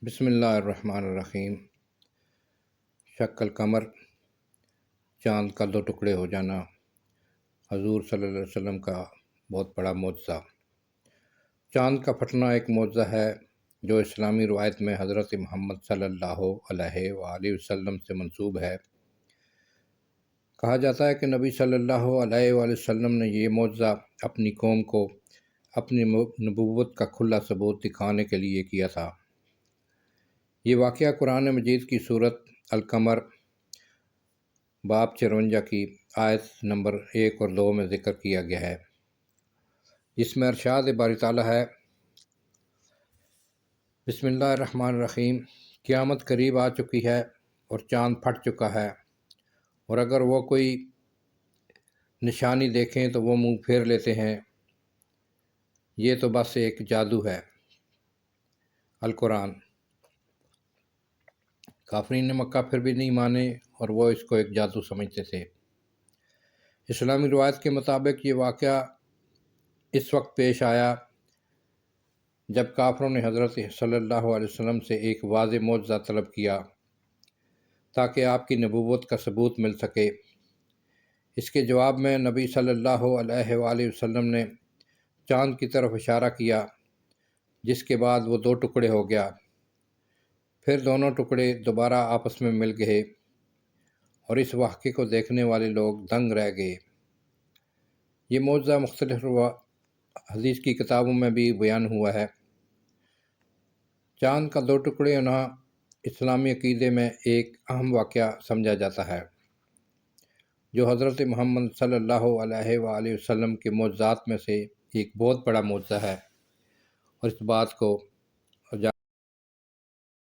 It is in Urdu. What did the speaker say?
بسم اللہ الرحمن الرحیم۔ شق القمر، چاند کا دو ٹکڑے ہو جانا حضور صلی اللہ علیہ وسلم کا بہت بڑا معجزہ۔ چاند کا پھٹنا ایک معجزہ ہے جو اسلامی روایت میں حضرت محمد صلی اللہ علیہ وآلہ وسلم سے منسوب ہے۔ کہا جاتا ہے کہ نبی صلی اللہ علیہ وآلہ وسلم نے یہ معجزہ اپنی قوم کو اپنی نبوت کا کھلا ثبوت دکھانے کے لیے کیا تھا۔ یہ واقعہ قرآن مجید کی سورت القمر باب 54 کی آیت نمبر 1 اور 2 میں ذکر کیا گیا ہے، جس میں ارشاد باری تعالیٰ ہے: بسم اللہ الرحمن الرحیم۔ قیامت قریب آ چکی ہے اور چاند پھٹ چکا ہے، اور اگر وہ کوئی نشانی دیکھیں تو وہ منہ پھیر لیتے ہیں، یہ تو بس ایک جادو ہے۔ القرآن۔ کافرین مکہ پھر بھی نہیں مانے اور وہ اس کو ایک جادو سمجھتے تھے۔ اسلامی روایت کے مطابق یہ واقعہ اس وقت پیش آیا جب کافروں نے حضرت صلی اللہ علیہ وسلم سے ایک واضح معجزہ طلب کیا تاکہ آپ کی نبوت کا ثبوت مل سکے۔ اس کے جواب میں نبی صلی اللہ علیہ وآلہ وسلم نے چاند کی طرف اشارہ کیا، جس کے بعد وہ دو ٹکڑے ہو گیا۔ پھر دونوں ٹکڑے دوبارہ آپس میں مل گئے اور اس واقعے کو دیکھنے والے لوگ دنگ رہ گئے۔ یہ معجزہ مختلف حدیث کی کتابوں میں بھی بیان ہوا ہے۔ چاند کا دو ٹکڑے ہونا اسلامی عقیدے میں ایک اہم واقعہ سمجھا جاتا ہے، جو حضرت محمد صلی اللہ علیہ وآلہ وسلم کے معجزات میں سے ایک بہت بڑا معجزہ ہے، اور اس بات کو